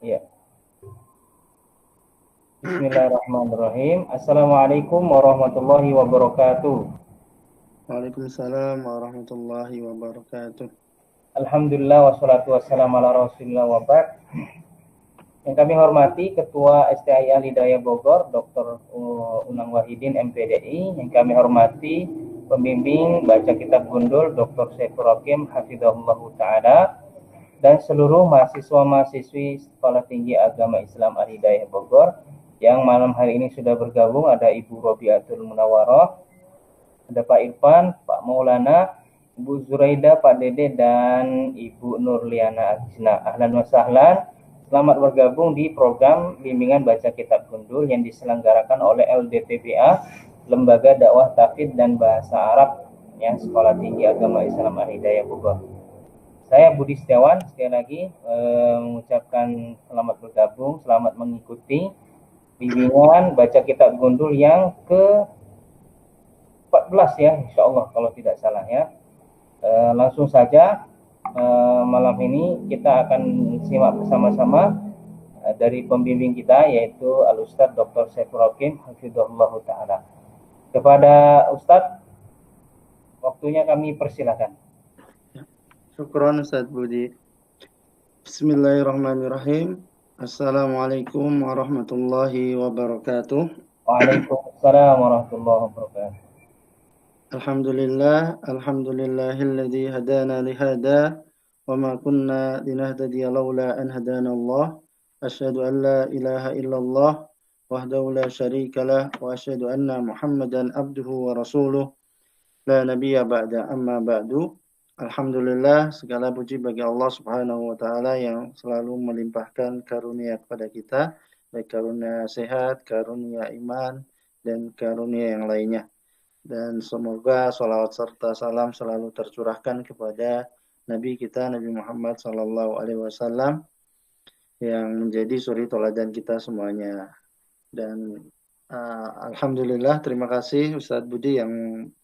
Iya. Bismillahirrahmanirrahim. Assalamualaikum warahmatullahi wabarakatuh. Waalaikumsalam warahmatullahi wabarakatuh. Alhamdulillah wassalatu wassalamu ala Rasulillah wa ba'd. Yang kami hormati Ketua STIA Hidayah Bogor, Dr. Unang Wahidin MPDI. Yang kami hormati pembimbing baca kitab gundul Dr. Saiful Hakim Hafizahullah Ta'ala dan seluruh mahasiswa-mahasiswi Sekolah Tinggi Agama Islam Al-Hidayah Bogor yang malam hari ini sudah bergabung. Ada Ibu Robiatul Munawaroh, ada Pak Irfan, Pak Maulana, Ibu Zuraida, Pak Dede, dan Ibu Nurliana Ajna. Ahlan wa sahlan. Selamat bergabung di program bimbingan baca kitab gundul yang diselenggarakan oleh LDTPA, Lembaga Dakwah Tauhid dan Bahasa Arab, ya, Sekolah Tinggi Agama Islam Al-Hidayah Bogor. Saya Budi Setiawan, sekali lagi mengucapkan selamat bergabung, selamat mengikuti bimbingan baca kitab gundul yang ke-14 ya, insya Allah kalau tidak salah ya. Langsung saja malam ini kita akan simak bersama-sama dari pembimbing kita, yaitu Al-Ustadz Dr. Saiful Hakim Hafizahullah Ta'ala. Kepada Ustadz, waktunya kami persilakan. Syukran Ustaz Budi. Bismillahirrahmanirrahim. Assalamualaikum warahmatullahi wabarakatuh. Waalaikumsalam warahmatullahi wabarakatuh. Alhamdulillahilladzi hadana lihada wa ma kunna linahtadiya laula an hadana Allah. Asyhadu an la ilaha illallah wahdahu la syarika lah wa asyhadu anna Muhammadan abduhu wa rasuluh la nabiyya ba'da amma ba'du. Alhamdulillah, segala puji bagi Allah Subhanahu wa Ta'ala yang selalu melimpahkan karunia kepada kita, baik karunia sehat, karunia iman, dan karunia yang lainnya. Dan semoga salawat serta salam selalu tercurahkan kepada Nabi kita, Nabi Muhammad SAW, yang menjadi suri teladan kita semuanya. Dan Alhamdulillah, terima kasih Ustadz Budi yang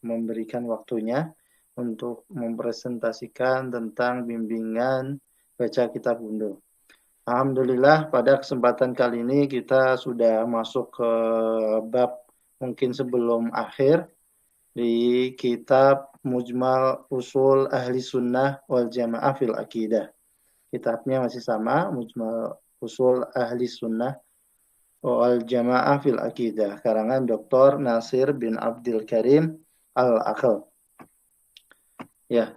memberikan waktunya untuk mempresentasikan tentang bimbingan baca kitab gundul. Alhamdulillah, pada kesempatan kali ini kita sudah masuk ke bab mungkin sebelum akhir di kitab Mujmal Usul Ahli Sunnah wal Jamaah fil Aqidah. Kitabnya masih sama, Mujmal Usul Ahli Sunnah wal Jamaah fil Aqidah, karangan Dr. Nasir bin Abdul Karim Al-Aqal. Ya,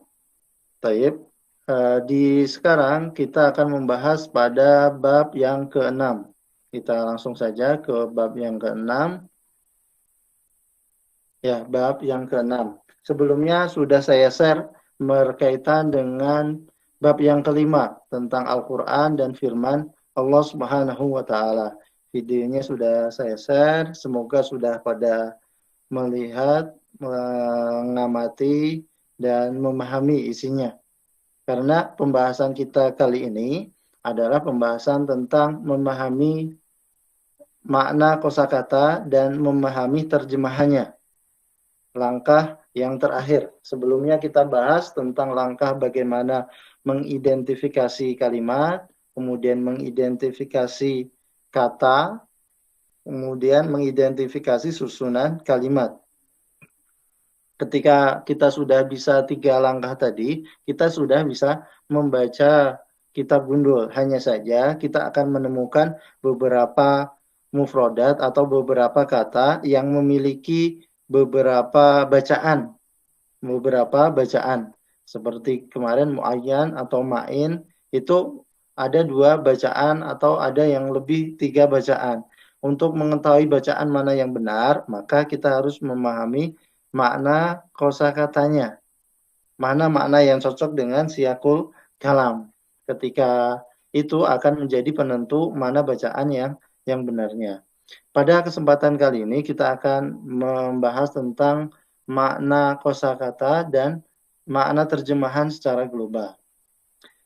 taib. Di sekarang kita akan membahas pada bab yang ke-6. Kita langsung saja ke bab yang ke-6. Ya, bab yang ke-6. Sebelumnya sudah saya share berkaitan dengan bab yang kelima tentang Al-Quran dan firman Allah Subhanahu wa Ta'ala. Videonya sudah saya share. Semoga sudah pada melihat, mengamati, dan memahami isinya. Karena pembahasan kita kali ini adalah pembahasan tentang memahami makna kosakata dan memahami terjemahannya. Langkah yang terakhir. Sebelumnya kita bahas tentang langkah bagaimana mengidentifikasi kalimat, kemudian mengidentifikasi kata, kemudian mengidentifikasi susunan kalimat. Ketika kita sudah bisa 3 langkah tadi, kita sudah bisa membaca kitab gundul. Hanya saja kita akan menemukan beberapa mufrodat atau beberapa kata yang memiliki beberapa bacaan. Seperti kemarin muayyan atau ma'in, itu ada 2 bacaan atau ada yang lebih 3 bacaan. Untuk mengetahui bacaan mana yang benar, maka kita harus memahami makna kosakatanya, mana makna yang cocok dengan siyakul kalam. Ketika itu akan menjadi penentu mana bacaan yang benarnya. Pada kesempatan kali ini kita akan membahas tentang makna kosakata dan makna terjemahan secara global.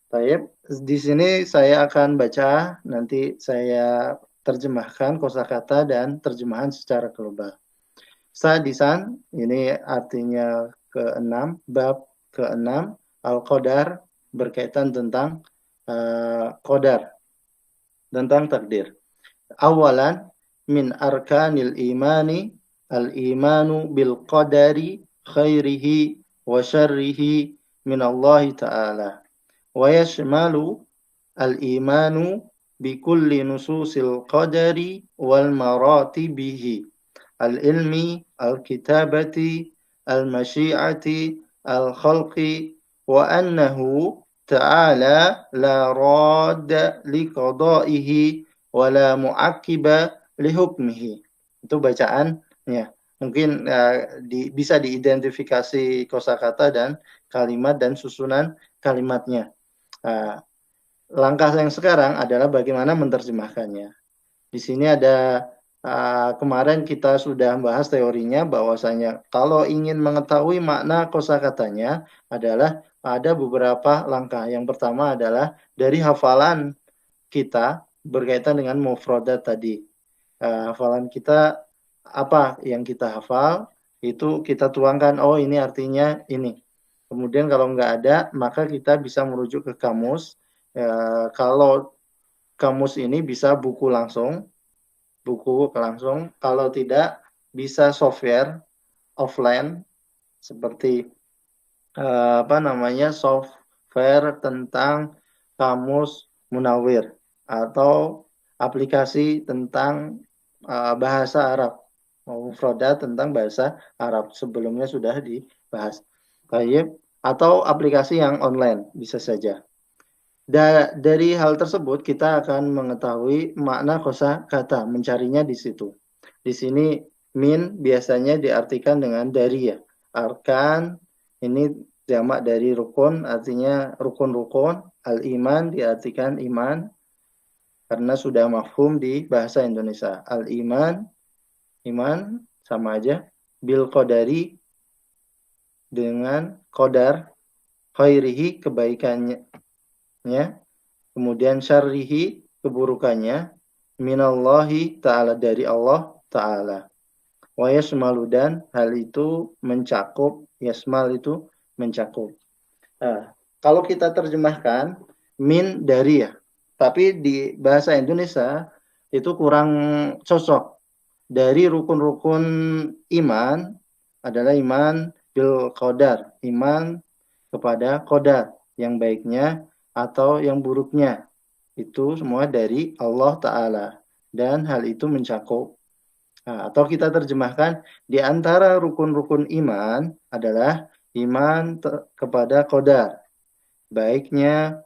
Baik, di sini saya akan baca, nanti saya terjemahkan kosakata dan terjemahan secara global. Sadisan, ini artinya ke-6, bab ke-6, Al-Qadar, berkaitan tentang Qadar. tentang takdir. Awalan min arkanil imani al-imanu bil qadari khairihi wa syarrihi min Allah Ta'ala. Wa yashmalu al-imanu bi kulli nususil qadari wal maratibihi al-ilmi, al-kitabati, al-masyi'ati, al-khalqi, wa annahu ta'ala la radda liqada'ihi wa la mu'aqqiba lihukmihi. Itu bacaannya. Mungkin bisa diidentifikasi kosakata dan kalimat dan susunan kalimatnya. Langkah yang sekarang adalah bagaimana menerjemahkannya. Di sini ada kemarin kita sudah bahas teorinya bahwasanya kalau ingin mengetahui makna kosakatanya adalah ada beberapa langkah. Yang pertama adalah dari hafalan kita berkaitan dengan mufradat tadi. Hafalan kita apa yang kita hafal itu kita tuangkan, oh ini artinya ini. Kemudian kalau nggak ada maka kita bisa merujuk ke kamus. Kalau kamus ini bisa buku langsung. Kalau tidak bisa software offline seperti software tentang kamus Munawir atau aplikasi tentang bahasa Arab, mufradat tentang bahasa Arab sebelumnya sudah dibahas. Baik, atau aplikasi yang online bisa saja. Dari hal tersebut kita akan mengetahui makna kosakata, mencarinya di situ. Di sini min biasanya diartikan dengan dari ya. Arkan ini jamak dari rukun, artinya rukun-rukun. Al-iman diartikan iman karena sudah mafhum di bahasa Indonesia. Al-iman, iman sama aja. Bil qadari dengan qadar, khairihi kebaikannya, kemudian syarrihi keburukannya, minallahi ta'ala dari Allah ta'ala. Wa yasmalu dan hal itu mencakup, yasmal itu mencakup. Kalau kita terjemahkan min dari ya, tapi di bahasa Indonesia itu kurang cocok. Dari rukun-rukun iman adalah iman bil qadar, iman kepada qadar, yang baiknya atau yang buruknya. Itu semua dari Allah Ta'ala. Dan hal itu mencakup. Atau kita terjemahkan, di antara rukun-rukun iman adalah iman kepada qadar. Baiknya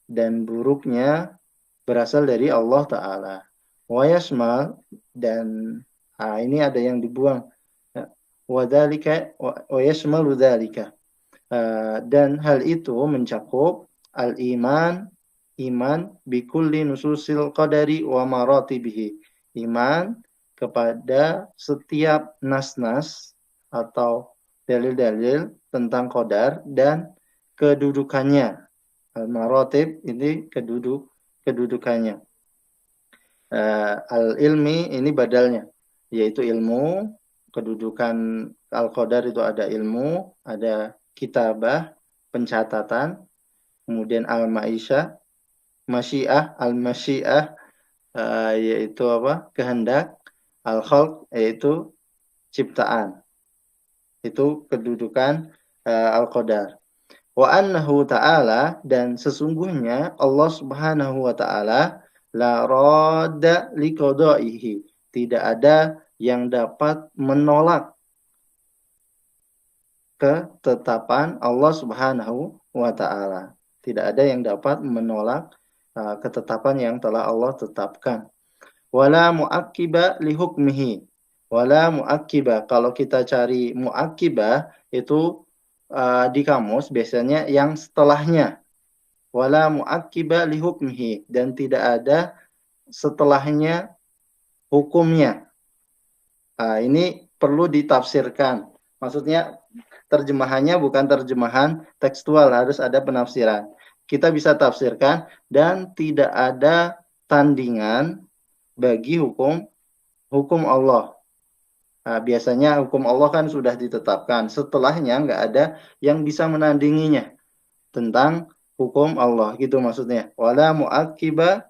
dan buruknya berasal dari Allah Ta'ala. Wa yasmal, dan ini ada yang dibuang. Wadhalika, wa yasmalu dhalika. Dan hal itu mencakup al-iman, iman bikulli nususil qadari wa maratibihi. Iman kepada setiap nas-nas atau dalil-dalil tentang qadar dan kedudukannya. Al-maratib ini kedudukannya. Al-ilmi ini badalnya, yaitu ilmu. Kedudukan al-qadar itu ada ilmu, ada kitabah, pencatatan, kemudian al-ma'isyah, masyiah, al-masyiah, yaitu apa? Kehendak, al-khalq, yaitu ciptaan. Itu kedudukan al-qadar. Wa annahu ta'ala, dan sesungguhnya Allah Subhanahu wa ta'ala la radda liqada'ihi, tidak ada yang dapat menolak ketetapan Allah Subhanahu wa ta'ala. Tidak ada yang dapat menolak ketetapan yang telah Allah tetapkan. Wala mu'aqqiba li hukmihi. Wala mu'aqqiba, kalau kita cari mu'aqqiba itu di kamus biasanya yang setelahnya. Wala mu'aqqiba li hukmihi, dan tidak ada setelahnya hukumnya. Ini perlu ditafsirkan. Maksudnya terjemahannya bukan terjemahan tekstual, harus ada penafsiran. Kita bisa tafsirkan dan tidak ada tandingan bagi hukum Allah. Biasanya hukum Allah kan sudah ditetapkan. Setelahnya nggak ada yang bisa menandinginya tentang hukum Allah, gitu maksudnya. Wala mu'aqqiba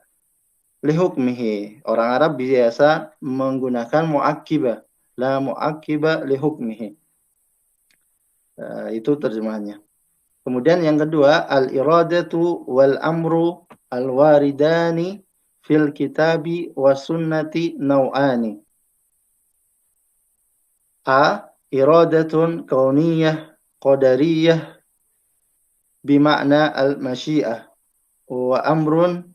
lihukmihi. Orang Arab biasa menggunakan muakkibah. La muakkibah lihukmihi. Itu terjemahannya. Kemudian yang kedua, al-iradatu wal amru al-waridani fil kitabi was sunnati naw'ani. A. Iradatun kauniyah qadariyah bima'na al-masyi'ah wa amrun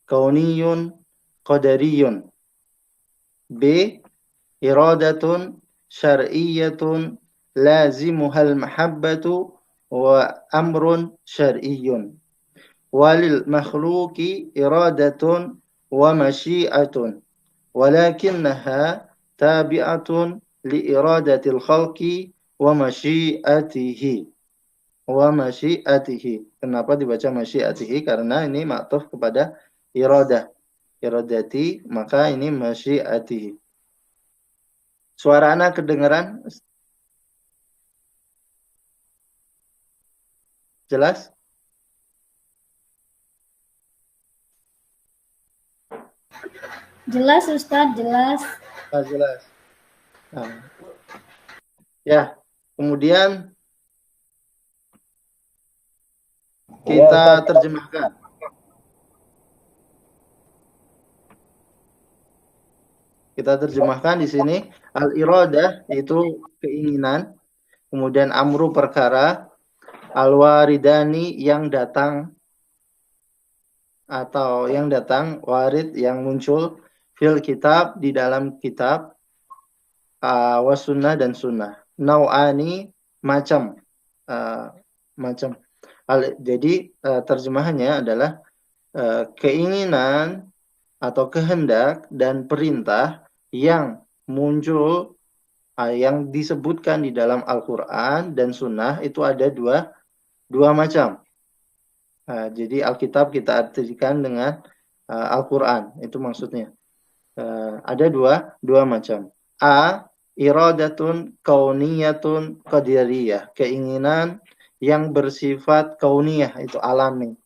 kauniyun qadariyun. B. Iradatun syar'iyyatun lazimuhal mahabbatu wa amrun syar'iyyun. Walil makhluqi iradatun wa masyi'atun walakinnaha tabi'atun li iradatil khalqi wa masyi'atihi. Wa masyi'atihi. Kenapa dibaca masyi'atihi? Karena ini maktuf kepada iradah. Iradati, maka ini masyi'atihi. Suara anak kedengaran? Jelas? Jelas Ustadz, jelas. Jelas. Nah. Ya, kemudian kita terjemahkan. Kita terjemahkan di sini al-iradah itu keinginan, kemudian amru perkara, al-waridani yang datang atau yang datang, warid yang muncul, fil kitab di dalam kitab, was sunnah dan sunnah. Nau'ani macam. Jadi terjemahannya adalah keinginan atau kehendak dan perintah yang muncul yang disebutkan di dalam Al-Quran dan Sunnah itu ada dua macam. Jadi Alkitab kita artikan dengan Al-Quran, itu maksudnya. Ada dua macam. A. Iradatun kauniyatun qadariyah. Keinginan yang bersifat kauniyah, itu alami.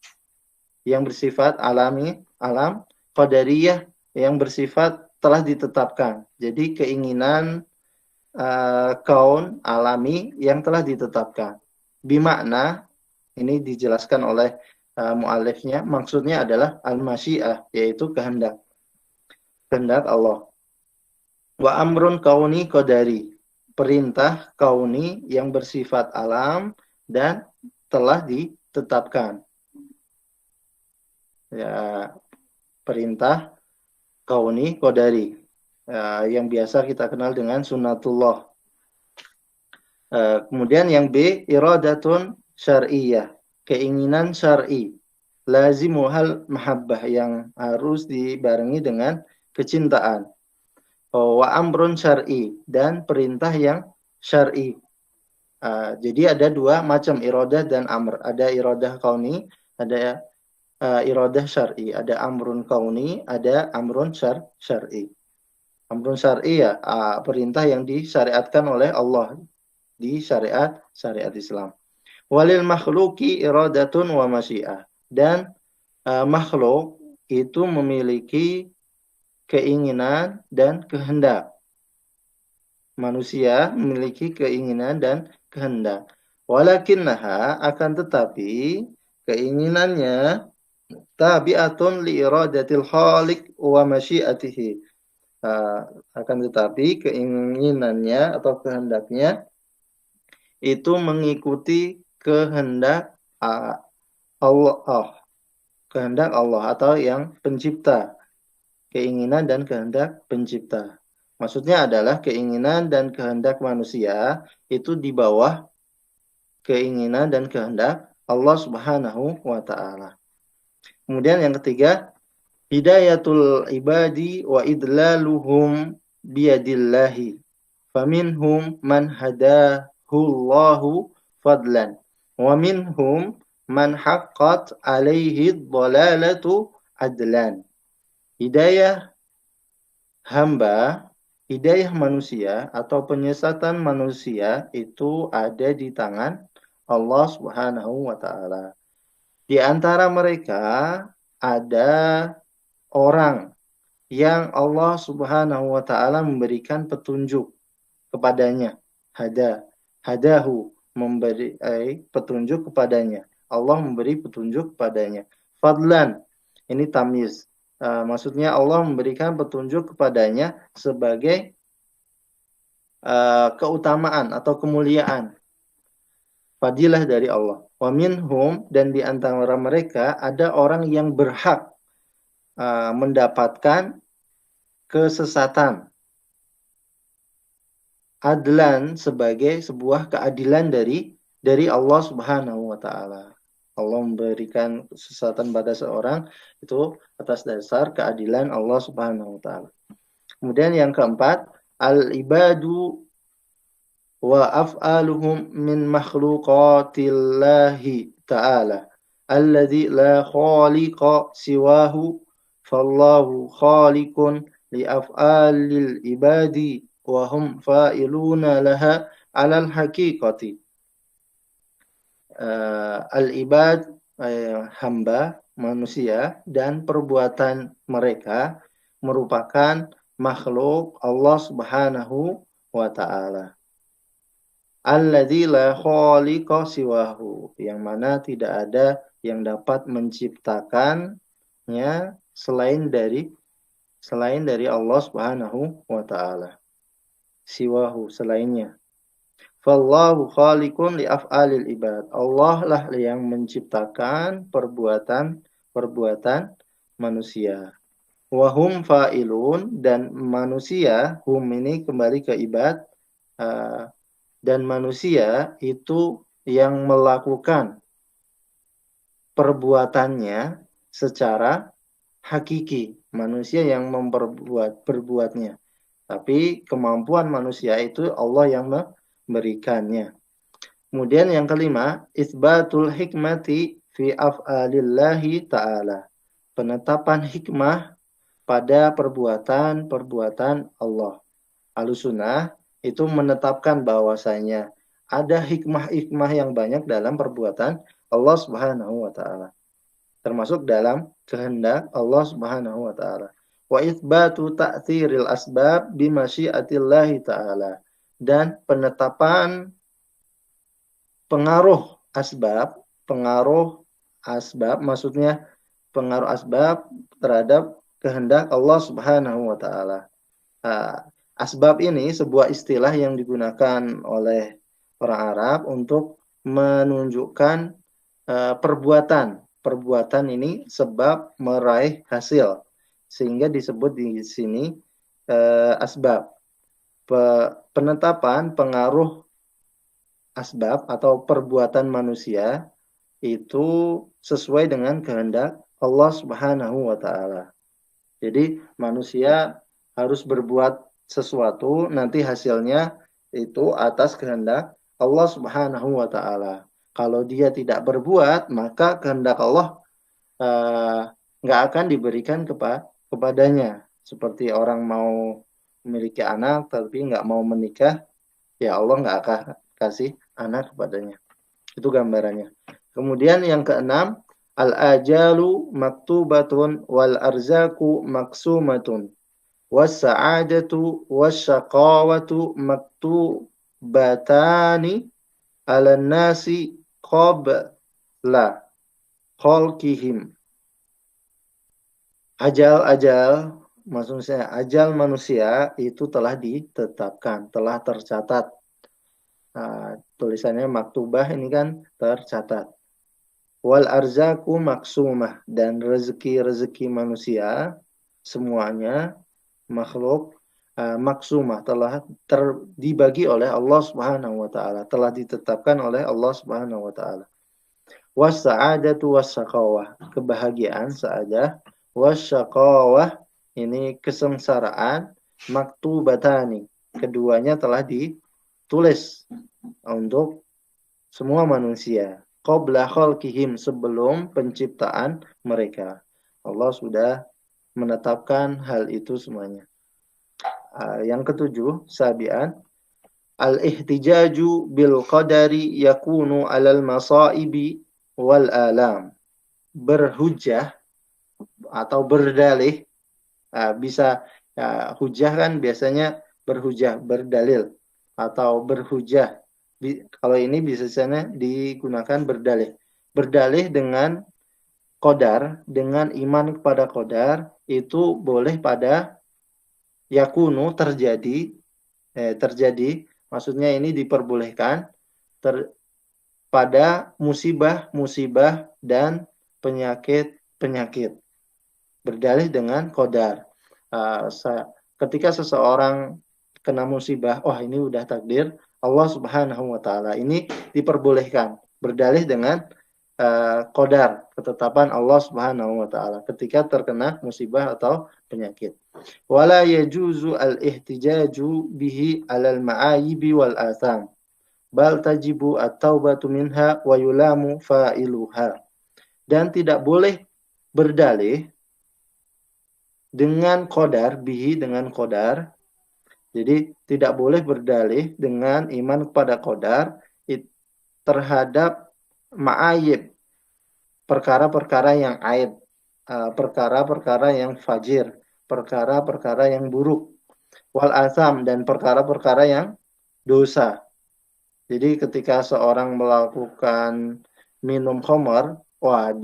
Yang bersifat alami, alam. Qadariyah yang bersifat telah ditetapkan. Jadi keinginan kaun alami yang telah ditetapkan. Bimakna, ini dijelaskan oleh mu'alifnya, maksudnya adalah al-masyi'ah, yaitu kehendak. Kehendak Allah. Wa amrun kauni qadari. Perintah kauni yang bersifat alam dan telah ditetapkan. Ya, perintah kauni qadari. Yang biasa kita kenal dengan sunnatullah. Kemudian yang B, iradatun syar'iyyah, keinginan syar'i, lazimuhal mahabbah, yang harus dibarengi dengan kecintaan. Wa amrun syar'i, dan perintah yang syar'i. Jadi ada dua macam iradah dan amr. Ada iradah kauni, ada iradah syar'i. Ada amrun kauni, ada amrun syar'i. Amrun syar'i ya perintah yang disyariatkan oleh Allah di syariat Islam. Walil makhluki iradatun wa masyi'ah. Dan makhluk itu memiliki keinginan dan kehendak. Manusia memiliki keinginan dan kehendak. Walakinnaha, akan tetapi keinginannya tabi'atun li iradatil khaliq wa masyi'atihi. Akan tetapi keinginannya atau kehendaknya itu mengikuti kehendak Allah, kehendak Allah atau yang pencipta, keinginan dan kehendak pencipta. Maksudnya adalah keinginan dan kehendak manusia itu di bawah keinginan dan kehendak Allah Subhanahu wa ta'ala. Kemudian yang ketiga, hidayatul ibadi wa idlaluhum biyadillahi. Faminhum man hadahullahu fadlan. Wa minhum man haqqat alaihi dhalalatu adlan. Hidayah hamba, hidayah manusia atau penyesatan manusia itu ada di tangan Allah Subhanahu wa ta'ala. Di antara mereka ada orang yang Allah Subhanahu wa taala memberikan petunjuk kepadanya. Hadahu memberi petunjuk kepadanya. Allah memberi petunjuk kepadanya. Fadlan, ini tamyiz. Maksudnya Allah memberikan petunjuk kepadanya sebagai keutamaan atau kemuliaan. Fadilah dari Allah. Wa minhum, dan di antara mereka ada orang yang berhak mendapatkan kesesatan. Adlan, sebagai sebuah keadilan dari Allah Subhanahu wa taala. Allah memberikan kesesatan pada seorang itu atas dasar keadilan Allah Subhanahu wa taala. Kemudian yang keempat, al-ibadu wa af'aluhum min makhluqatillahi ta'ala alladzi la khaliqa siwahu fallahu khaliqun li af'alil ibadi wa hum fa'iluna laha 'alal haqiqati. Al-ibad, hamba, manusia, dan perbuatan mereka merupakan makhluk Allah Subhanahu wa ta'ala. Alladzi la khaliqa siwahu, yang mana tidak ada yang dapat menciptakannya selain dari Allah Subhanahu wa ta'ala. Siwahu, selainnya. Fallahu khaliqun li af'alil ibad. Allah lah yang menciptakan perbuatan manusia. Wahum fa'ilun, dan manusia, hum ini kembali ke ibad, dan manusia itu yang melakukan perbuatannya secara hakiki. Manusia yang berbuatnya. Tapi kemampuan manusia itu Allah yang memberikannya. Kemudian yang kelima, isbatul hikmati fi af'alillahi ta'ala. Penetapan hikmah pada perbuatan Allah. Ahlussunnah itu menetapkan bahwasanya ada hikmah-hikmah yang banyak dalam perbuatan Allah Subhanahu wa taala. Termasuk dalam kehendak Allah Subhanahu wa taala. Wa itsbatu ta'thiril asbab bi masyiatillahi ta'ala. Dan penetapan pengaruh asbab, maksudnya pengaruh asbab terhadap kehendak Allah Subhanahu wa taala. Asbab ini sebuah istilah yang digunakan oleh orang Arab untuk menunjukkan perbuatan ini sebab meraih hasil, sehingga disebut di sini asbab. Penetapan pengaruh asbab atau perbuatan manusia itu sesuai dengan kehendak Allah Subhanahu wa taala. Jadi manusia harus berbuat sesuatu, nanti hasilnya itu atas kehendak Allah Subhanahu wa taala. Kalau dia tidak berbuat, maka kehendak Allah nggak akan diberikan kepadanya. Seperti orang mau memiliki anak tapi nggak mau menikah, ya Allah nggak akan kasih anak kepadanya. Itu gambarannya. Kemudian yang keenam, al-ajalu maktubatun wal arzaku maksumatun. Was-sa'adatu was-syaqawatu maktubatani 'alan nasi qabla khalqihim. Ajal, maksudnya ajal manusia itu telah ditetapkan, telah tercatat. Tulisannya maktubah, ini kan tercatat. Wal arzaku maksumah, dan rezeki manusia semuanya makhluk maksumah telah dibagi oleh Allah Subhanahu wa taala, telah ditetapkan oleh Allah Subhanahu wa taala. Was-sa'adatu was-syaqawah, kebahagiaan, sa'adah, was-syaqawah ini kesengsaraan, maktubatani, keduanya telah ditulis untuk semua manusia. Qabla khalqihim, sebelum penciptaan mereka. Allah sudah menetapkan hal itu semuanya. Yang ketujuh, sabian, al-ihtijaju bil qadari yakunu alal masaibi wal alam. Berhujjah atau berdalih. Bisa hujah kan biasanya berhujah, berdalil atau berhujah. Kalau ini biasanya digunakan berdalih. Berdalih dengan qadar, dengan iman kepada qadar, itu boleh pada yakunu terjadi, maksudnya ini diperbolehkan pada musibah-musibah dan penyakit-penyakit. Berdalih dengan qadar. Ketika seseorang kena musibah, ini udah takdir Allah Subhanahu wa taala. Ini diperbolehkan berdalih dengan qadar, ketetapan Allah Subhanahu wa taala ketika terkena musibah atau penyakit. Wala yajuzu al-ihtijaju bihi 'alal ma'ayibi wal atham. Bal tajibu at-taubatu minha wa yulamu fa'iluha. Dan tidak boleh berdalih dengan qadar, bihi dengan qadar. Jadi tidak boleh berdalih dengan iman kepada qadar terhadap ma'ayib, perkara-perkara yang aib, perkara-perkara yang fajir, perkara-perkara yang buruk, wal asam, dan perkara-perkara yang dosa. Jadi ketika seorang melakukan minum khamar,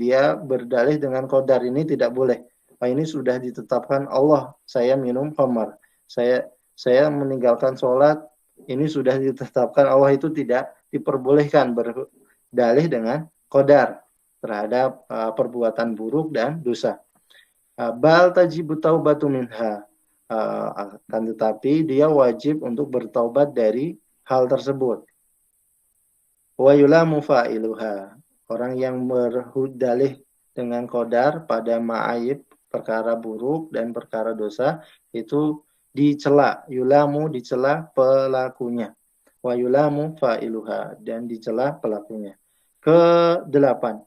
dia berdalih dengan qadar, ini tidak boleh. Ini sudah ditetapkan Allah, saya minum khamar, saya meninggalkan sholat, ini sudah ditetapkan Allah, itu tidak diperbolehkan berdalih dengan qadar terhadap perbuatan buruk dan dosa. Bal tajibu taubatu minha, akan tetapi dia wajib untuk bertaubat dari hal tersebut. Wa yulamu fa'iluha, orang yang berdalih dengan qadar pada ma'ayib, perkara buruk dan perkara dosa, itu dicela, yulamu dicela pelakunya, wa yulamu fa'iluha, dan dicela pelakunya. Ke-8,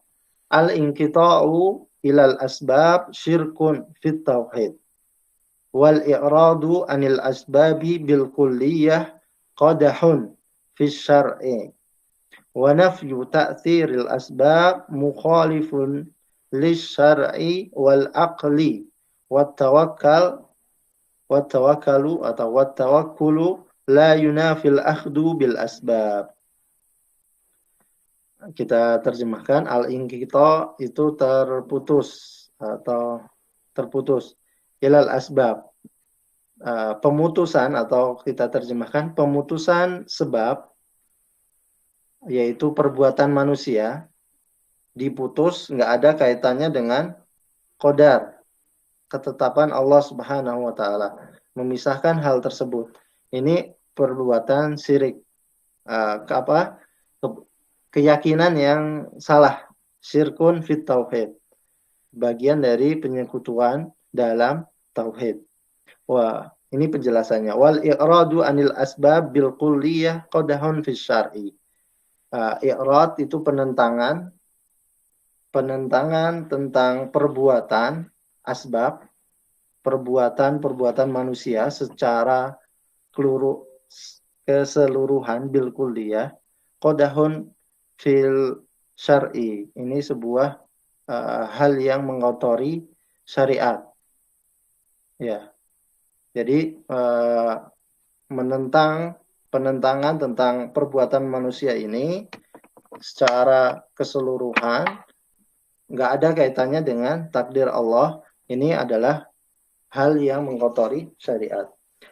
al-inqita'u ilal asbab syirkun fit tauhid wal i'radu anil asbabi bil kulliyah qadahun fis syar'i wa nafyu ta'thiril asbab mukhalifun lis syar'i wal aqli wat tawakkulu atau wat tawakkulu la yunafil akhdu bil asbab. Kita terjemahkan, al-inqita itu terputus atau terputus, ilal asbab, pemutusan, atau kita terjemahkan pemutusan sebab, yaitu perbuatan manusia diputus, nggak ada kaitannya dengan qadar, ketetapan Allah Subhanahu wa taala, memisahkan hal tersebut. Ini perbuatan syirik, keyakinan yang salah, syirkun fit tauhid, bagian dari penyekutuan dalam tauhid. Ini penjelasannya. Wal i'radu anil asbab bil kulliyah qadahun fis syar'i. I'rad itu penentangan tentang perbuatan asbab, perbuatan manusia secara keseluruhan, bil kulliyah, qadahun fil syar'i. Ini sebuah hal yang mengotori syariat. Ya. Jadi penentangan tentang perbuatan manusia ini secara keseluruhan nggak ada kaitannya dengan takdir Allah. Ini adalah hal yang mengotori syariat.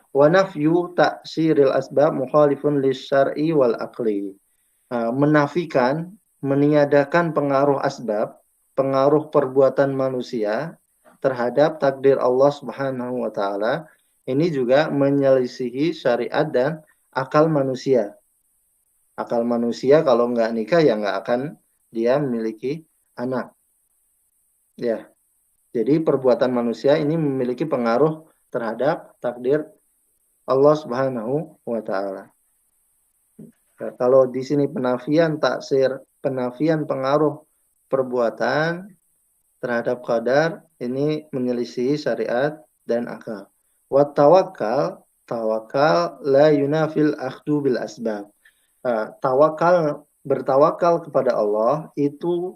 Wa nafyu ta'siril asbab mukhalifun lisyar'i wal aqli. Menafikan, meniadakan pengaruh asbab, pengaruh perbuatan manusia terhadap takdir Allah Subhanahu wa taala, ini juga menyelisihi syariat dan akal manusia. Akal manusia kalau nggak nikah ya nggak akan dia memiliki anak. Ya. Jadi perbuatan manusia ini memiliki pengaruh terhadap takdir Allah Subhanahu wa taala. Kalau di sini penafian taksir, penafian pengaruh perbuatan terhadap qadar, ini menyelisihi syariat dan akal. Wa tawakal la yunafil akhdu bil asbab. Bertawakal kepada Allah itu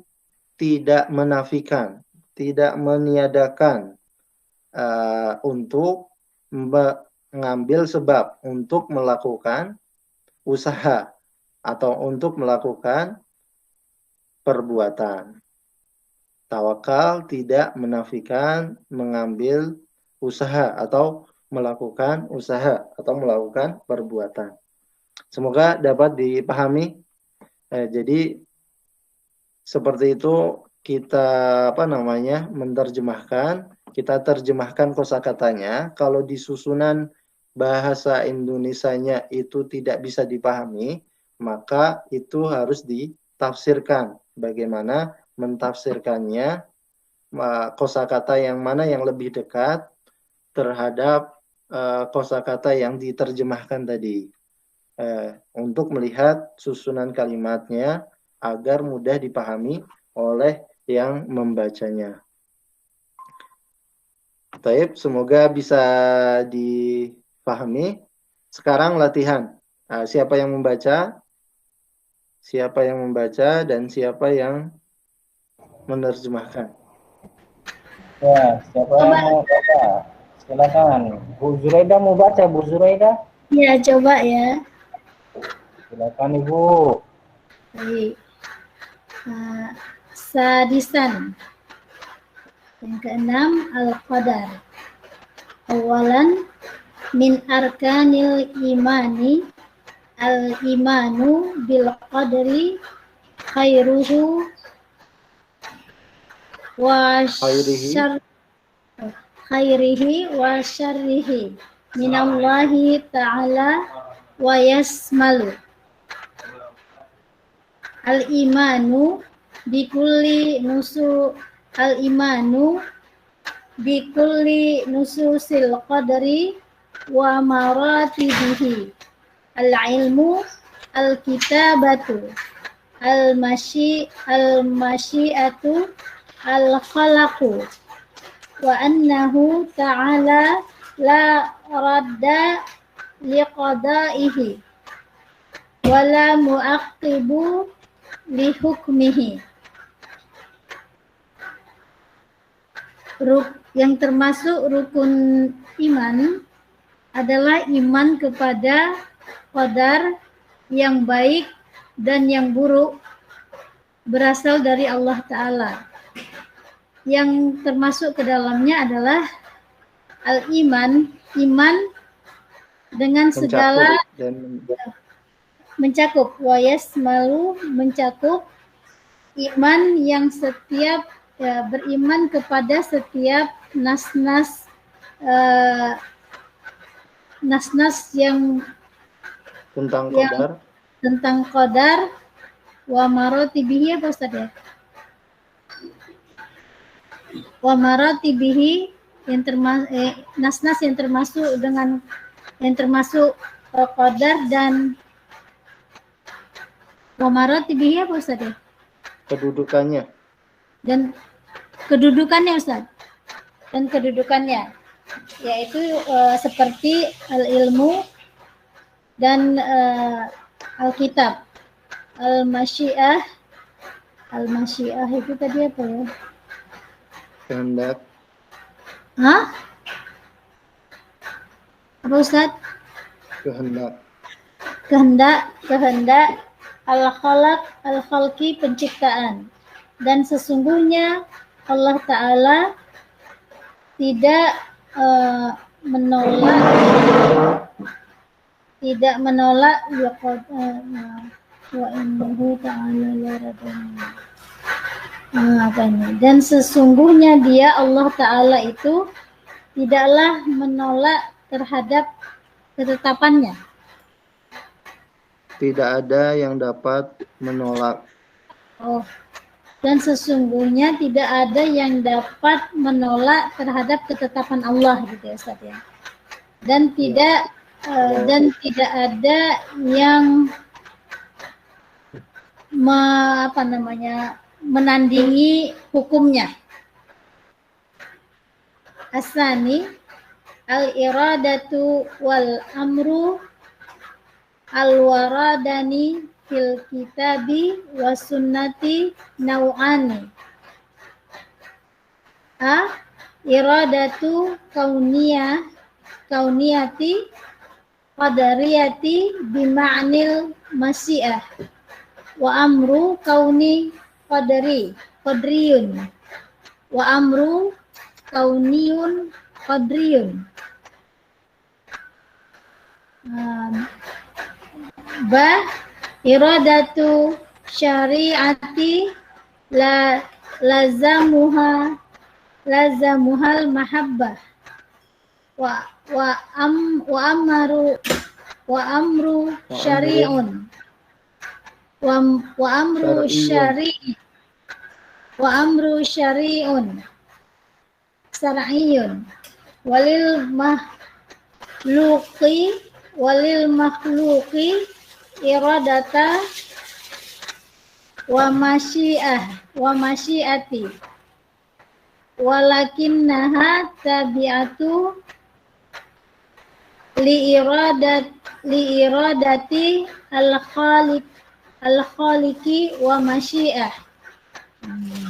tidak menafikan, tidak meniadakan untuk mengambil sebab untuk melakukan usaha atau untuk melakukan perbuatan. Tawakal tidak menafikan mengambil usaha atau melakukan usaha atau melakukan perbuatan. Semoga dapat dipahami. Jadi seperti itu kita menerjemahkan, kita terjemahkan kosakatanya. Kalau di susunan bahasa Indonesianya itu tidak bisa dipahami, maka itu harus ditafsirkan. Bagaimana mentafsirkannya, kosakata yang mana yang lebih dekat terhadap kosakata yang diterjemahkan tadi, untuk melihat susunan kalimatnya agar mudah dipahami oleh yang membacanya. Taib, semoga bisa dipahami. Sekarang latihan. Siapa yang membaca? Siapa yang membaca dan siapa yang menerjemahkan? Ya, siapa yang mau baca? Silakan. Bu Zuraida mau baca, Bu Zuraida? Ya, coba ya. Silakan Ibu. Baik. Sadisan. Yang keenam, al-qadar. Awalan, min arkanil imani al-imanu bil qadri khairuhu wa khairihi wa syarrihi minallahi ta'ala wa yasmalu al-imanu bikulli nususil qadri wa maratibihi al-ilmu al-kitabatu al-masyiatu al-khalaqu wa annahu ta'ala la radda liqada'ihi wa la mu'aqibu li hukmihi. Yang termasuk rukun iman adalah iman kepada qadar yang baik dan yang buruk berasal dari Allah Ta'ala. Yang termasuk ke dalamnya adalah al-iman, iman dengan segala mencakup, wa yasmalu, mencakup iman yang setiap beriman kepada setiap nas-nas yang tentang qadar wa maratibihi, apa Ustaz ya? Wa maratibihi, yang nas-nas yang termasuk dengan yang termasuk qadar dan wa maratibihi, apa Ustaz ya? Kedudukannya. Dan kedudukannya Ustaz. Dan kedudukannya yaitu seperti al-ilmu dan al-kitab, al-masyiah itu tadi apa ya? Kehendak. Hah? Apa Ustaz? Kehendak, al-khalaq, al-khalqi, penciptaan. Dan sesungguhnya Allah Ta'ala tidak menolak wa innahu ta'ala la radana. Dan sesungguhnya dia Allah Ta'ala itu tidaklah menolak terhadap ketetapannya. Tidak ada yang dapat menolak. Dan sesungguhnya tidak ada yang dapat menolak terhadap ketetapan Allah, gitu ya Ustaz ya. Dan tidak ada yang menandingi hukumnya. Asani al-iradatu wal amru al-waradani fil kitabi wa sunnati nau'ani. A. Iradatu kauniyati qadariyati bima'nil masyiah wa amru kauni qadriyun wa amru kauniyun qadriyun. Ba. Iradatu syariati lazamuhal mahabbah wa amru syari'un wa amru syari'un syar'iyyun walil makhluqi iradata wa masyiati walakinnaha tabi'atu li iradati al-khaliqi wa masyiah.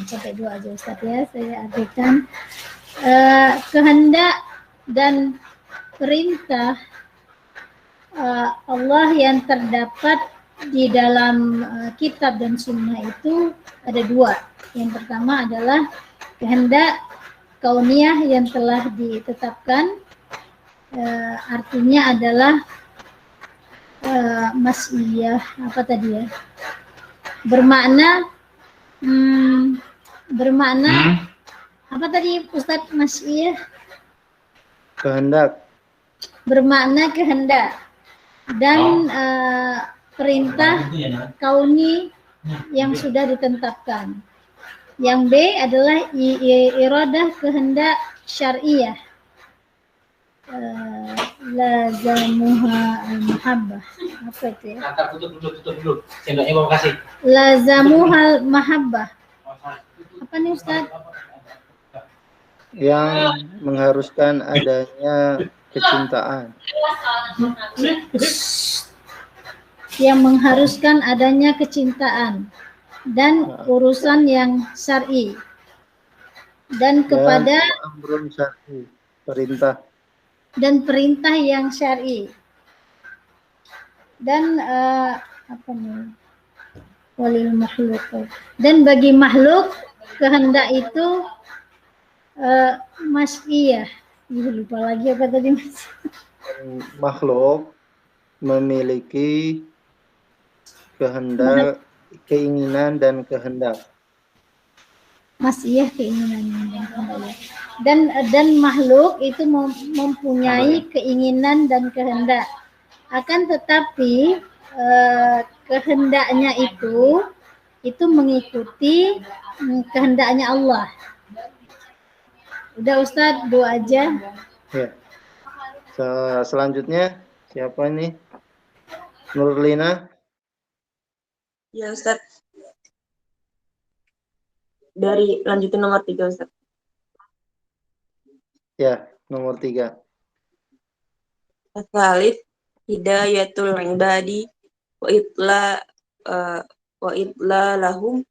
Sampai 2 aja Ustaz ya, saya artikan. Kehendak dan perintah Allah yang terdapat di dalam kitab dan sunnah itu ada 2. Yang pertama adalah kehendak kauniyah yang telah ditetapkan, artinya adalah mas'iyah, apa tadi ya, bermakna apa tadi Ustadz? Mas'iyah kehendak, bermakna kehendak, dan perintah kauni yang sudah ditetapkan. Yang B adalah iradah kehendak syariah, lazamuha al-mahabbah. Apa itu ya? Tutup. Sendoknya mau kasih. Lazamuha al-mahabbah. Apa nih Ustaz? yang mengharuskan adanya kecintaan. Yang mengharuskan adanya kecintaan dan urusan yang syar'i, dan kepada amrun syar'i, perintah, dan perintah yang syar'i, dan apa nih, walil makhluk, dan bagi makhluk kehendak itu mas'iyah. Lupa lagi apa tadi Mas. Makhluk memiliki kehendak, keinginan dan kehendak. Mas'iyah keinginan dan makhluk itu mempunyai keinginan dan kehendak. Akan tetapi kehendaknya itu mengikuti kehendaknya Allah. Udah Ustadz, 2 aja. Ya. Selanjutnya siapa nih? Nurlina. Ya Ustadz. Dari lanjutin nomor 3 Ustadz. Ya, nomor 3. Al-Thalith hidayatul ibadi wa idlalahum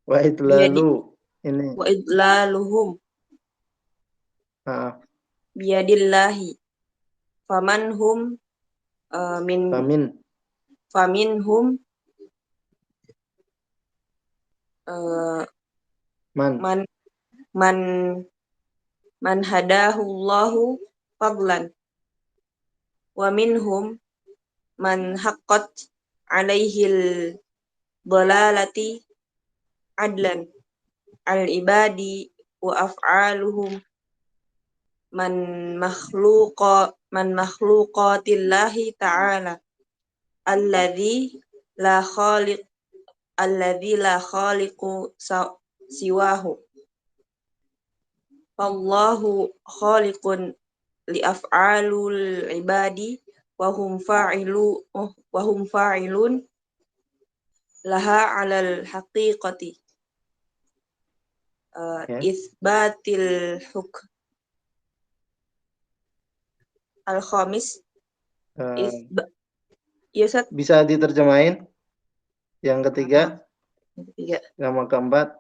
Wa idlalu ini. wa idlaluhum biyadillahi faminhum man hadahullahu fadlan wa minhum man haqqat alaihil dhalalati adlan al-ibadi wa af'aluhum man makhluqatillahi ta'ala alladzi la khaliqu siwahu wallahu khaliqun li af'alul ibadi wa hum fa'ilun laha 'alal haqiqati isbatil hukm. Al-Khamis ya Ustaz, bisa diterjemahin yang ketiga? Yang ketiga. Sama keempat?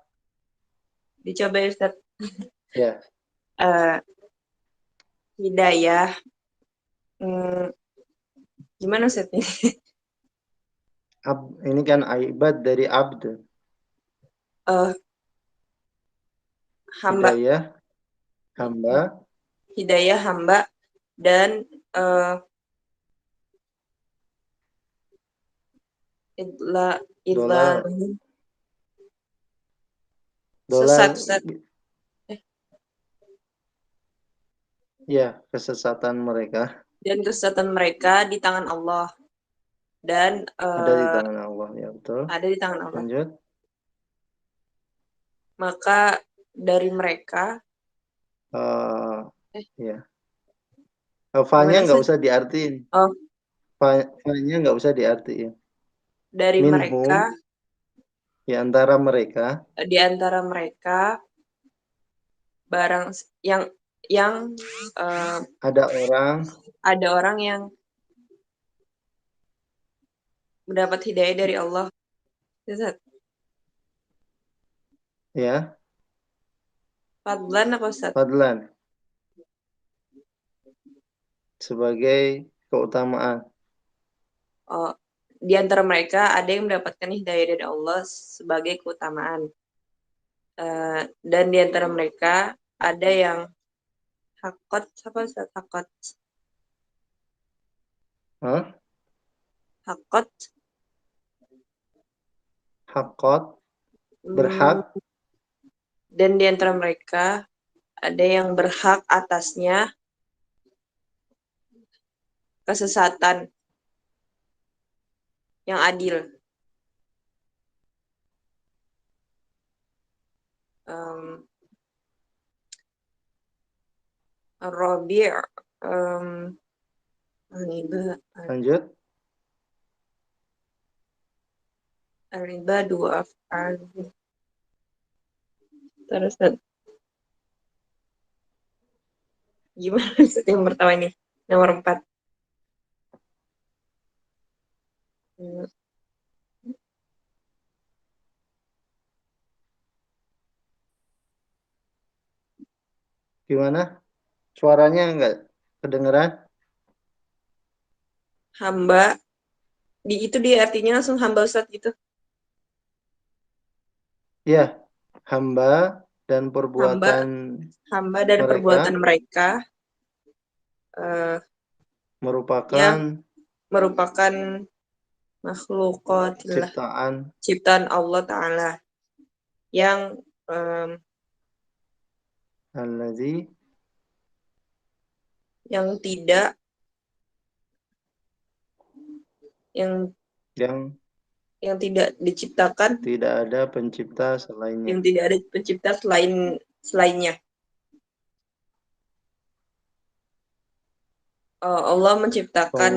Dicoba ya Ustaz. Ya, eh, hidayah. Gimana setnya? ini kan ibad dari abd. Hamba, Hamba, hidayah hamba dan eh, idla idla dolar, dolar, sesat ya, kesesatan mereka dan kesesatan mereka di tangan Allah dan ada di tangan Allah, ya betul. ada di tangan Allah. Lanjut. Maka dari mereka Ya. Fa-nya gimana nggak sih? usah diartiin. Oh, Fa-nya nggak usah diartiin. dari Minhum, mereka, di antara mereka barang yang ada orang yang mendapat hidayah dari Allah. Ustaz, ya, Fadlan apa Ustaz? fadlan sebagai keutamaan. Oh, di antara mereka ada yang mendapatkan hidayah dari Allah sebagai keutamaan. Dan di antara mereka ada yang hakot, apa Ustaz? Hah? Hakot, Hakot, berhak, dan di antara mereka ada yang berhak atasnya kesesatan yang adil. Rabi' lanjut. riba dua af'al. Terus gimana yang pertama ini? Nomor 4. Gimana? Suaranya nggak kedengeran? Hamba itu dia artinya langsung hamba Ustaz gitu. Ya, hamba dan perbuatan Hamba dan mereka perbuatan mereka merupakan makhluqatillah, ciptaan Allah Ta'ala yang tidak yang tidak diciptakan, tidak ada pencipta selainnya. Yang tidak ada pencipta selainnya. Allah menciptakan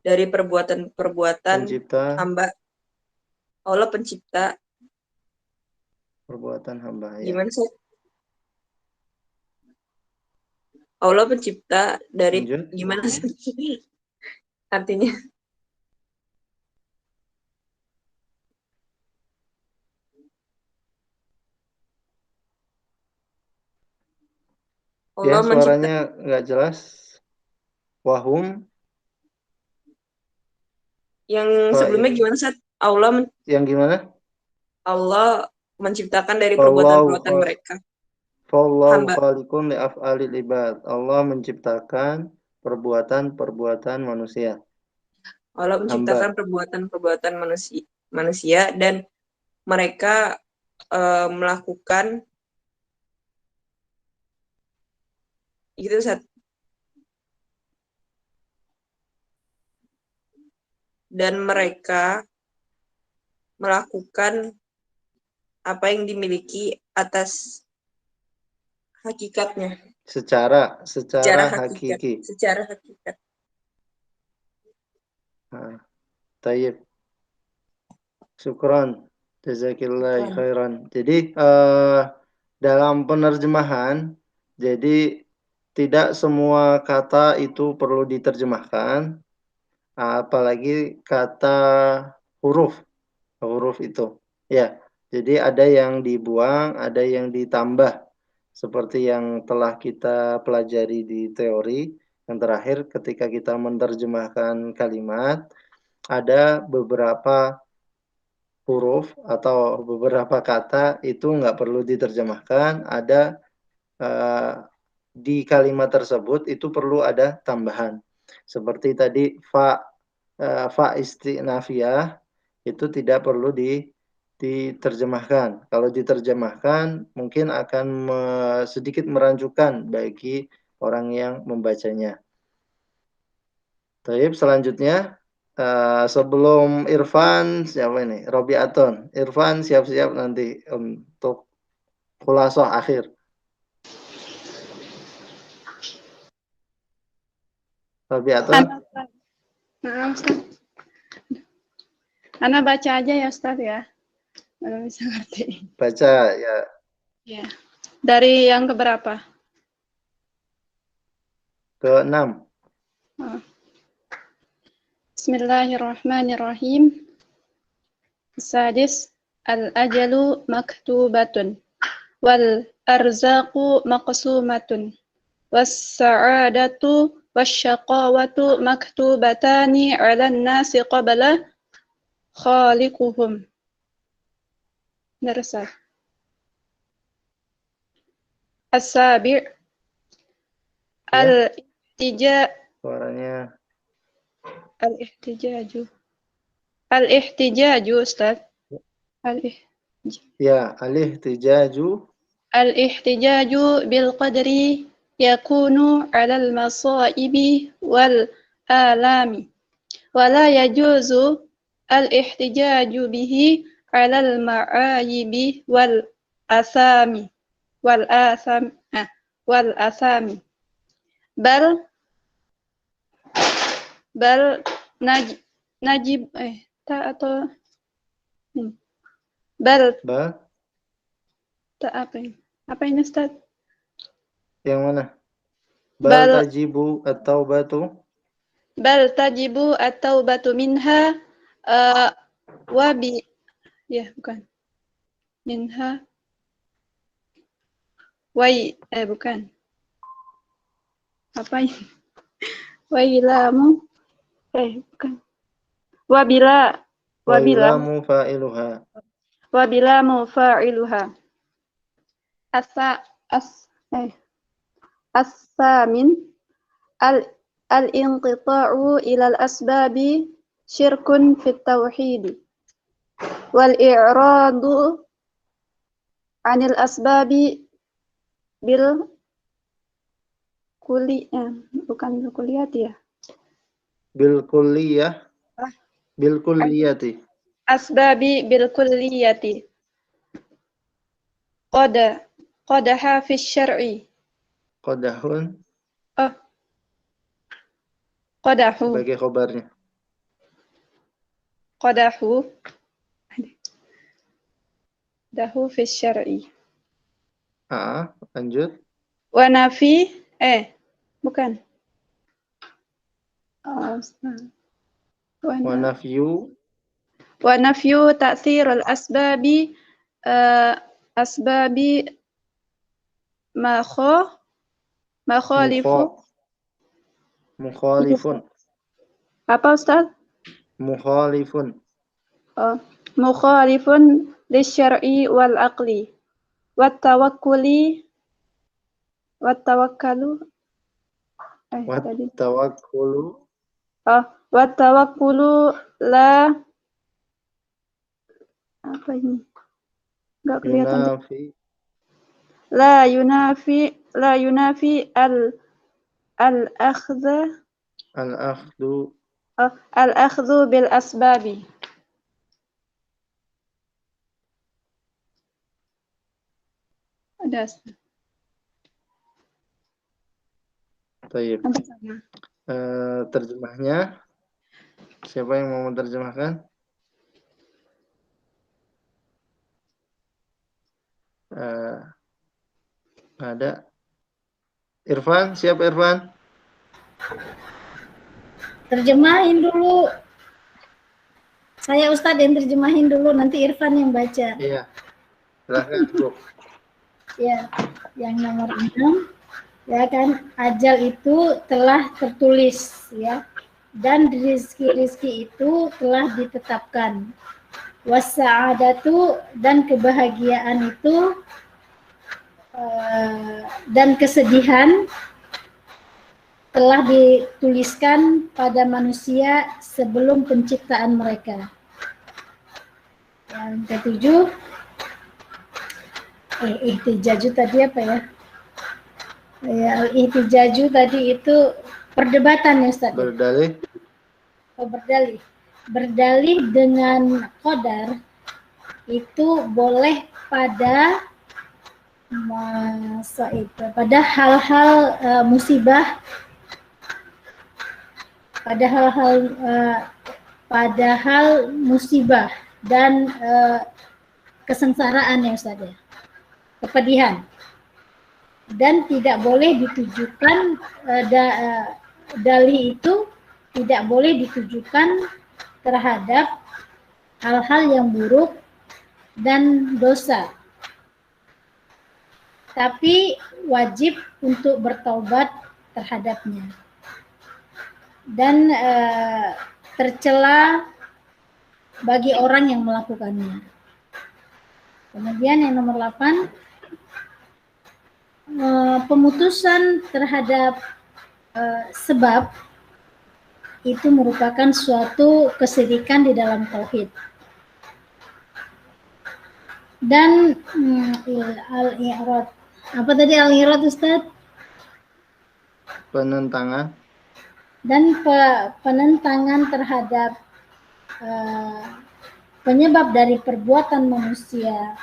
dari perbuatan hamba. Allah pencipta perbuatan hamba. Gimana sih? Allah pencipta dari gimana sih? Artinya Allah suaranya nggak jelas. Wahum. Yang sebelumnya gimana Sat? Yang gimana? Allah menciptakan dari perbuatan-perbuatan mereka. Fallahu khaliqun li af'alil ibad. Allah menciptakan perbuatan-perbuatan manusia. Allah menciptakan perbuatan-perbuatan manusia dan mereka melakukan itu Sat. Dan mereka melakukan apa yang dimiliki atas hakikatnya. Secara hakiki. Secara hakikat. Tayyib. Syukran. Jazakillah khairan. Jadi dalam penerjemahan, jadi tidak semua kata itu perlu diterjemahkan, apalagi kata huruf. huruf itu. Ya, jadi ada yang dibuang, ada yang ditambah. Seperti yang telah kita pelajari di teori. Yang terakhir ketika kita menerjemahkan kalimat, ada beberapa huruf atau beberapa kata itu nggak perlu diterjemahkan, ada di kalimat tersebut itu perlu ada tambahan. Seperti tadi fa istinafiyah itu tidak perlu diterjemahkan. Kalau diterjemahkan mungkin akan sedikit merancukan bagi orang yang membacanya. Baik, selanjutnya sebelum Irfan siapa ini? Robiaton. Irfan siap-siap nanti untuk khulasoh akhir. Robiaton. Nah, Ustaz. Ana baca aja ya Ustaz ya. Belum bisa ngerti. Baca ya. Ya. Dari yang keberapa? Ke-6. Bismillahirrahmanirrahim. Sadis al-ajalu maktubatun wal arzaqu maqsumatun was sa'adatu wasyaqawatu maktubatani 'alan nasi qabla khaliquhum. Darasa. As-sabi' al-ihtija Suaranya al-ihtijaju. Al-ihtijaju Ustaz. ya, al-ihtijaju bil qadri yakunu 'alal masaibi wal alami wa la yajuzu al-ihtijaju bihi 'alal ma'ayibi wal asami bal najib atau bal tak apa ini Ustaz? Yang mana? Bal tajibu at-taubatu. Bal tajibu at-taubatu minha wabi ya bukan minha bukan apa ini wailamu bukan wabilamu fa'iluha as-samin al-inqita'u ila al-asbabi syirkun fit tauhid wal i'radu 'anil asbabi bil kulliyati ya bil kulliyati asbabi bil kulliyati qadaha fi syar'i qadahun qadahu sebagai khabarnya qadahu fi syar'i lanjut wa nafi bukan wa nafyu ta'thir al-asbabi asbabi mukhalifun apa Ustaz? Mukhalifun lisyar'i wal aqli wat tawakkalu la apa ini? Enggak kelihatan. La yunafi al-akhdhu bil asbabi. Ada. Baik. Terjemahnya siapa yang mau menerjemahkan? Ada. Irfan, siap Irfan? Terjemahin dulu. Saya Ustadz yang terjemahin dulu, nanti Irfan yang baca. Iya. Silahkan, Bu. Ya, yang nomor 6, ya kan, ajal itu telah tertulis, ya, dan rizki-rizki itu telah ditetapkan. Wasa'adatu, dan kebahagiaan itu dan kesedihan telah dituliskan pada manusia sebelum penciptaan mereka. Yang ketujuh, ihtijaju tadi apa ya? Ya, ihtijaju tadi itu perdebatan ya Ustaz. Berdalih. Oh, berdalih. Berdalih dengan qadar itu boleh pada pada hal-hal musibah, pada hal musibah dan kesengsaraan ya Ustaz ya, kepedihan, dan tidak boleh ditujukan dalih itu tidak boleh ditujukan terhadap hal-hal yang buruk dan dosa, tapi wajib untuk bertaubat terhadapnya. Dan tercela bagi orang yang melakukannya. Kemudian yang nomor 8, pemutusan terhadap sebab itu merupakan suatu kesyirikan di dalam tauhid. Dan al-i'rad, apa tadi al-i'rad Ustaz? Penentangan. Dan penentangan terhadap penyebab dari perbuatan manusia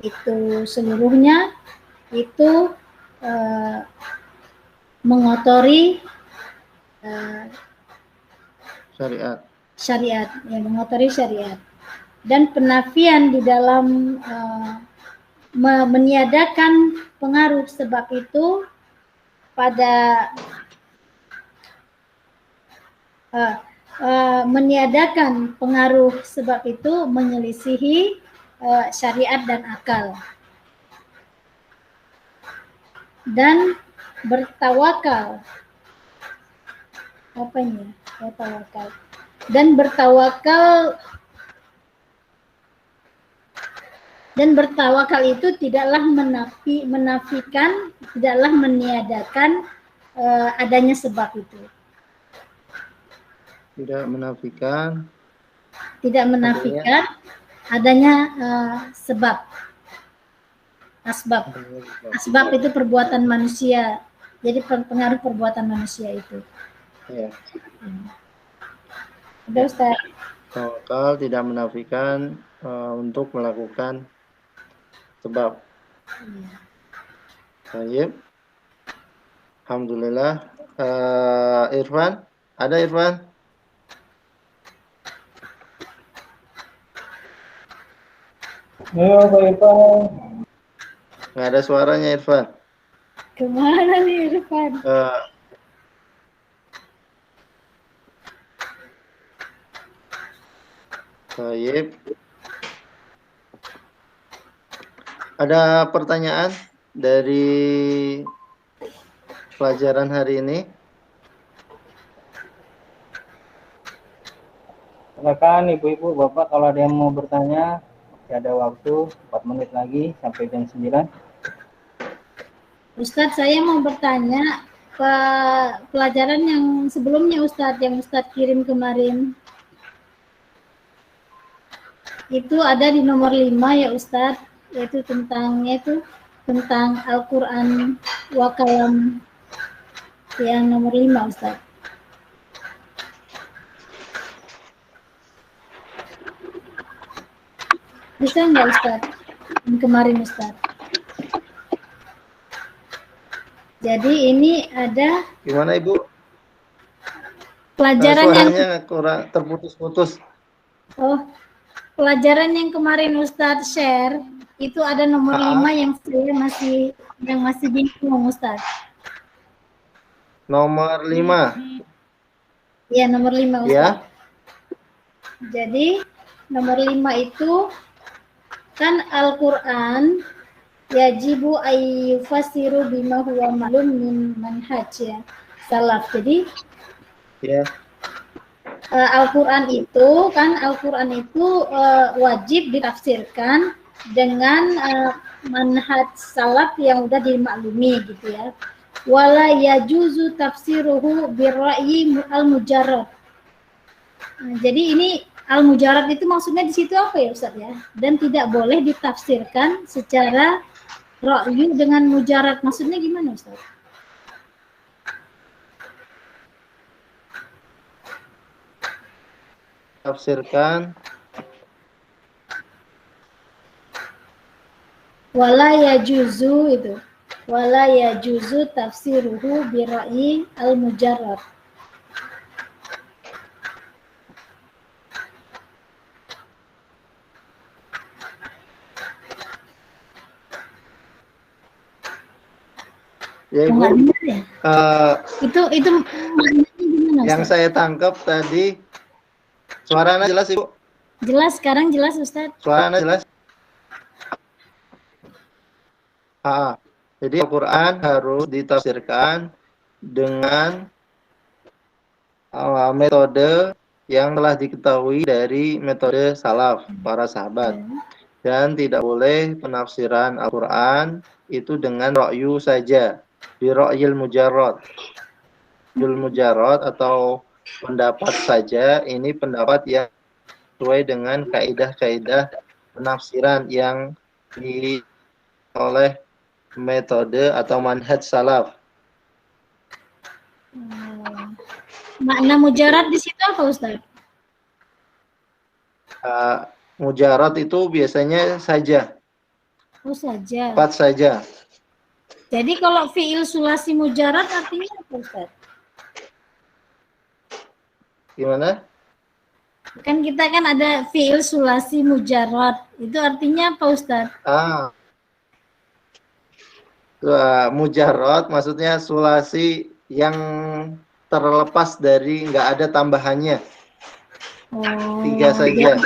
itu seluruhnya itu mengotori syariat, ya, mengotori syariat. Dan penafian di dalam meniadakan pengaruh sebab itu pada meniadakan pengaruh sebab itu menyelisihi syariat dan akal. Dan bertawakal, apa ini? Bertawakal. Dan bertawakal itu tidaklah menafikan, tidaklah meniadakan adanya sebab itu. Tidak menafikan adanya sebab. Asbab itu perbuatan manusia. Jadi pengaruh perbuatan manusia itu. Ya. Udah Ustaz. Tawakal tidak menafikan untuk melakukan sebab. Baik. Alhamdulillah. Irfan, ada Irfan? Halo Pak Irfan. Nggak ada suaranya Irfan. Kemana nih Irfan? Baik. Ada pertanyaan dari pelajaran hari ini? Silakan ibu-ibu, bapak, kalau ada yang mau bertanya, masih ada waktu 4 menit lagi sampai jam 9. Ustadz, saya mau bertanya pelajaran yang sebelumnya Ustadz, yang Ustadz kirim kemarin. Itu ada di nomor 5 ya Ustadz, yaitu tentang Al-Quran wa kalam, yang nomor 5 Ustadz. Bisa nggak Ustadz? Yang kemarin Ustadz. Jadi ini ada. Gimana Ibu? Pelajaran suaranya kurang terputus-putus. Oh, pelajaran yang kemarin Ustadz share itu ada nomor 5 yang saya masih bingung Ustadz. Nomor 5. Iya, nomor 5 Ustadz. Ya. Jadi nomor 5 itu kan Al-Quran yajibu ayyufasiru bima huwa ma'lum min manhaj ya salaf. Jadi Ya. Al-Quran itu wajib ditafsirkan dengan manhaj salaf yang udah dimaklumi gitu ya. Wala yajuzu tafsiruhu birra'yi al-mujarrad. Nah, jadi ini al-mujarrad itu maksudnya di situ apa ya Ustaz ya? Dan tidak boleh ditafsirkan secara ra'yu dengan mujarrad. Maksudnya gimana Ustaz? Tafsirkan Wala yajuzu itu. Wala yajuzu tafsiruhu birra'yi al-mujarrad. ya Ibu. Enggak benar ya? Itu maknanya gimana Yang Ustaz? saya tangkap tadi suaranya jelas Ibu. Jelas, sekarang jelas Ustaz. Suaranya jelas. Jadi Al-Quran harus ditafsirkan dengan metode yang telah diketahui dari metode salaf, para sahabat. Dan tidak boleh penafsiran Al-Quran itu dengan ra'yu saja, bi ra'yil mujarrad. Ra'yul mujarrad atau pendapat saja, ini pendapat yang sesuai dengan kaidah-kaidah penafsiran yang oleh metode atau manhaj salaf. Makna mujarrad di situ apa Ustaz? Mujarrad itu biasanya saja, Oh saja. tepat saja. Jadi kalau fi'il sulasi mujarrad artinya apa Ustaz? Gimana? Kan kita kan ada fi'il sulasi mujarrad. Itu artinya apa Ustaz? Mujarrad maksudnya sulasi yang terlepas dari nggak ada tambahannya. Tiga saja.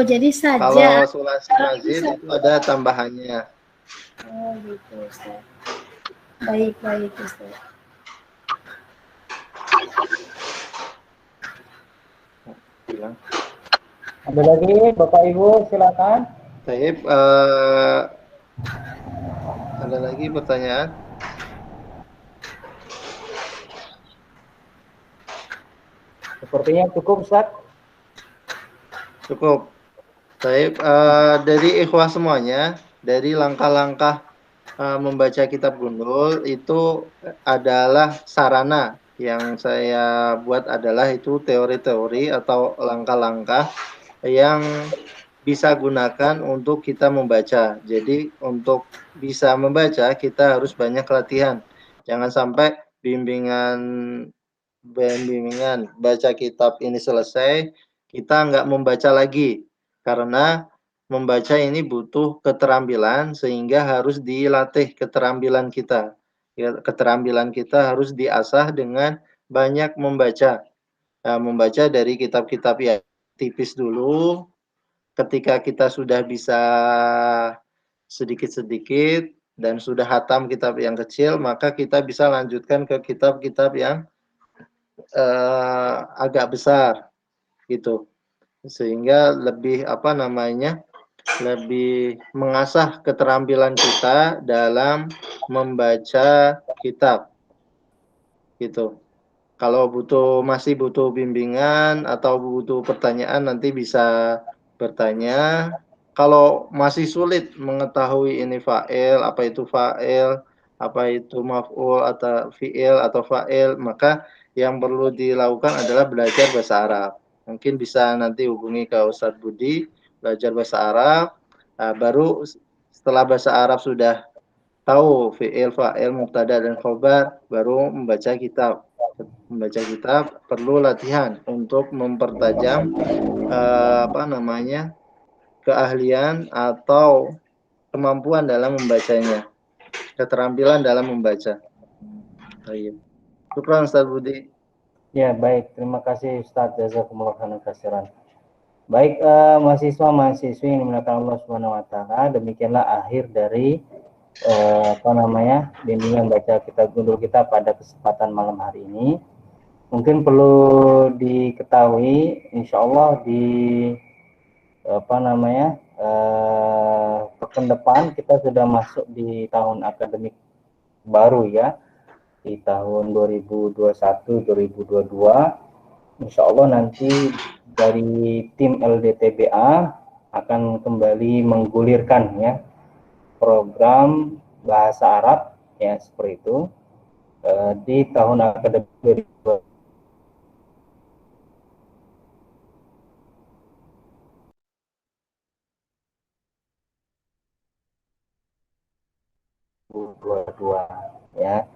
Jadi saja. Kalau sulasi mazid itu ada tambahannya. Oh gitu Ustaz. Baik Ustaz. Ada lagi Bapak Ibu silakan. Baik, ada lagi pertanyaan? Sepertinya cukup Ustaz. Cukup. Baik, dari ikhwah semuanya, dari langkah-langkah membaca kitab Gundul itu adalah sarana yang saya buat adalah itu teori-teori atau langkah-langkah yang bisa gunakan untuk kita membaca. Jadi untuk bisa membaca kita harus banyak latihan. Jangan sampai bimbingan baca kitab ini selesai, kita nggak membaca lagi. Karena membaca ini butuh keterampilan sehingga harus dilatih keterampilan kita. Ya, keterampilan kita harus diasah dengan banyak membaca. Nah, membaca dari kitab-kitab yang tipis dulu. Ketika kita sudah bisa sedikit-sedikit dan sudah hatam kitab yang kecil, maka kita bisa lanjutkan ke kitab-kitab yang agak besar gitu, sehingga lebih lebih mengasah keterampilan kita dalam membaca kitab gitu. Kalau masih butuh bimbingan atau butuh pertanyaan nanti bisa bertanya. Kalau masih sulit mengetahui ini fa'il, apa itu maf'ul atau fi'il atau fa'il, maka yang perlu dilakukan adalah belajar bahasa Arab. Mungkin bisa nanti hubungi ke Ustadz Budi, belajar bahasa Arab. Nah, baru setelah bahasa Arab sudah tahu fi'il, fa'il, mubtada dan khobar, baru membaca kitab. Membaca kitab perlu latihan untuk mempertajam keahlian atau kemampuan dalam membacanya, keterampilan dalam membaca. Baik. Syukran Ustaz Budi. Ya, baik. Terima kasih Ustaz. Jazakumullah khairan katsiran. Baik, mahasiswa-mahasiswi yang dimuliakan Allah Subhanahu wa taala, demikianlah akhir dari bimbingan baca kitab gundul kita pada kesempatan malam hari ini. Mungkin perlu diketahui, insya Allah di pekan depan kita sudah masuk di tahun akademik baru ya, di tahun 2021-2022. Insya Allah nanti dari tim LDTBA akan kembali menggulirkan ya program bahasa Arab ya seperti itu di tahun akademik 2022 ya.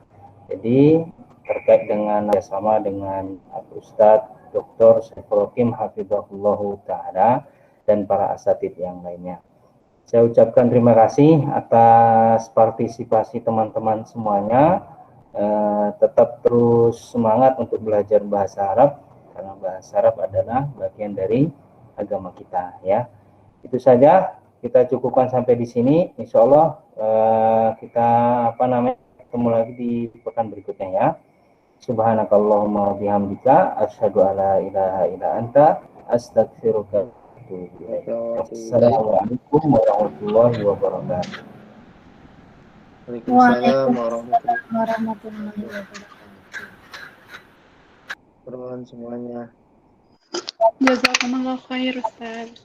Jadi terkait dengan bersama dengan Ustadz Dr. Saiful Hakim Hafizahullah Ta'ala dan para asatid yang lainnya. Saya ucapkan terima kasih atas partisipasi teman-teman semuanya. Tetap terus semangat untuk belajar bahasa Arab karena bahasa Arab adalah bagian dari agama kita ya. Itu saja, kita cukupkan sampai di sini. Insya Allah kita ketemu lagi di pekan berikutnya ya. Subhanakallahumma bihamdika asyhadu alla ilaha illa anta astaghfiruka wa atubu ilaik. Assalamualaikum warahmatullahi wabarakatuh. Waalaikumsalam warahmatullahi wabarakatuh. wabarakatuh semuanya. Jazakumullah khair Ustaz.